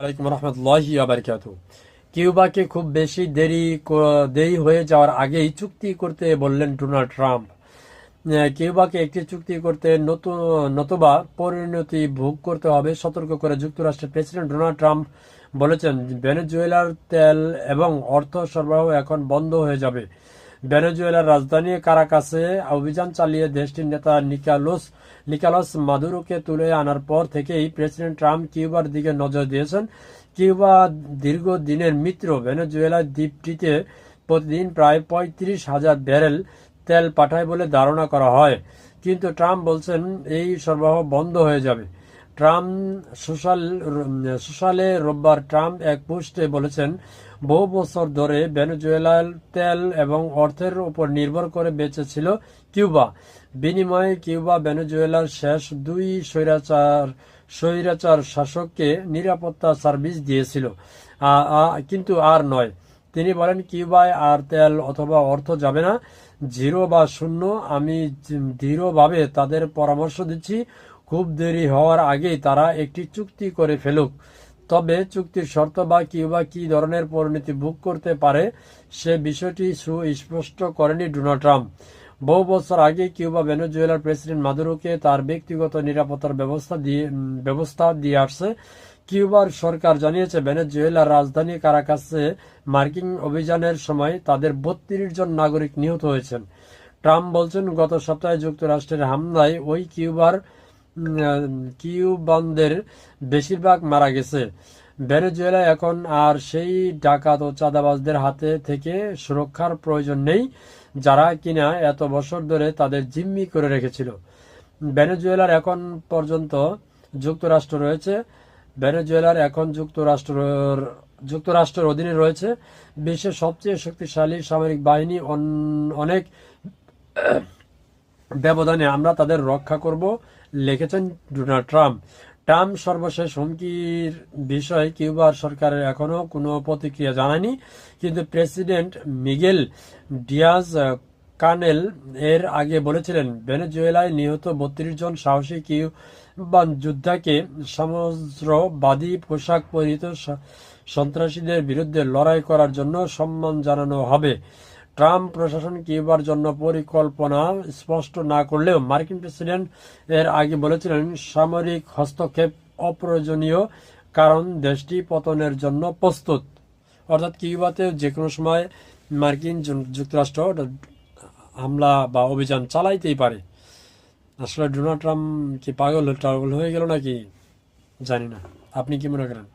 আলাইকুম রহমতুল্লাহি ওয়া বারাকাতুহু। কিউবাকে খুব বেশি দেরি হয়ে যাওয়ার আগেই চুক্তি করতে বললেন ডোনাল্ড ট্রাম্প। কিউবাকে একটি চুক্তি করতে নতুবা পরিণতি ভোগ করতে হবে সতর্ক করে যুক্তরাষ্ট্রের প্রেসিডেন্ট ডোনাল্ড ট্রাম্প বলেছেন, ভেনেজুয়েলার তেল এবং অর্থ সরবরাহ এখন বন্ধ হয়ে যাবে। ভেনেজুয়েলার রাজধানী কারাকাসে অভিযান চালিয়ে দেশটির নেতা নিকোলাস মাদুরোকে তুলে আনার পর থেকেই প্রেসিডেন্ট ট্রাম্প কিউবার দিকে নজর দিয়েছেন। কিউবা দীর্ঘদিনের মিত্র। ভেনেজুয়েলা দ্বীপটিতে প্রতিদিন প্রায় ৩৫,০০০ ব্যারেল তেল পাঠায় বলে ধারণা করা হয়, কিন্তু ট্রাম্প বলছেন এই সরবরাহ বন্ধ হয়ে যাবে। সোশ্যালে রোববার ট্রাম্প এক পোস্টে বলেছেন, বহু বছর ধরে ভেনেজুয়েলার তেল এবং অর্থের উপর নির্ভর করে বেঁচে ছিল কিউবা। বিনিময়ে কিউবা ভেনেজুয়েলার শেষ দুই স্বৈরাচার শাসককে নিরাপত্তা সার্ভিস দিয়েছিল, কিন্তু আর নয়। তিনি বলেন, কিউবায় আর তেল অথবা অর্থ যাবে না, জিরো বা শূন্য। আমি দৃঢ়ভাবে তাদের পরামর্শ দিচ্ছি, খুব দেরি হওয়ার আগেই তারা একটি চুক্তি করে ফেলুক। তবে চুক্তির শর্ত বা কিউবা কী ধরনের পরিণতি ভোগ করতে পারে সে বিষয়টি সুস্পষ্ট করেনি ডোনাল্ড ট্রাম্প। বহু বছর আগে কিউবা ভেনেজুয়েলার প্রেসিডেন্ট মাদুরোকে তার ব্যক্তিগত নিরাপত্তার ব্যবস্থা দিয়ে আসছে। কিউবার সরকার জানিয়েছে, ভেনেজুয়েলার রাজধানী কারাকাসে মার্কিন অভিযানের সময় তাদের ৩২ জন নাগরিক নিহত হয়েছেন। ট্রাম্প বলছেন, গত সপ্তাহে যুক্তরাষ্ট্রের হামলায় ওই কিউবানদের বেশিরভাগ মারা গেছে। ভেনেজুয়েলা এখন আর সেই ডাকাত ও চাঁদাবাজদের হাতে থেকে সুরক্ষার প্রয়োজন নেই, যারা কিনা এত বছর ধরে তাদের জিম্মি করে রেখেছিল। ভেনেজুয়েলার এখন পর্যন্ত যুক্তরাষ্ট্র রয়েছে। ভেনেজুয়েলার এখন যুক্তরাষ্ট্রের অধীনে রয়েছে। বিশ্বের সবচেয়ে শক্তিশালী সামরিক বাহিনী। অনেক ব্যবধানে আমরা তাদের রক্ষা করব, লিখেছেন ডোনাল্ড ট্রাম্প। সর্বশেষ হুমকির বিষয়ে কিউবার সরকারের এখনও কোনো প্রতিক্রিয়া জানায়নি, কিন্তু প্রেসিডেন্ট মিগেল ডিয়াজ কানেল এর আগে বলেছিলেন, ভেনেজুয়েলায় নিহত ৩২ জন সাহসী কিউবান যোদ্ধাকে সহস্রবাদী পোশাক পরিহিত সন্ত্রাসীদের বিরুদ্ধে লড়াই করার জন্য সম্মান জানানো হবে। ট্রাম্প প্রশাসন কিউবার জন্য পরিকল্পনা স্পষ্ট না করলেও মার্কিন প্রেসিডেন্ট এর আগে বলেছিলেন, সামরিক হস্তক্ষেপ অপ্রয়োজনীয় কারণ দেশটি পতনের জন্য প্রস্তুত। অর্থাৎ কিউবাতে যে কোনো সময় মার্কিন যুক্তরাষ্ট্র হামলা বা অভিযান চালাইতেই পারে। আসলে ডোনাল্ড ট্রাম্প কি পাগল হয়ে গেল নাকি জানি না, আপনি কি মনে করেন?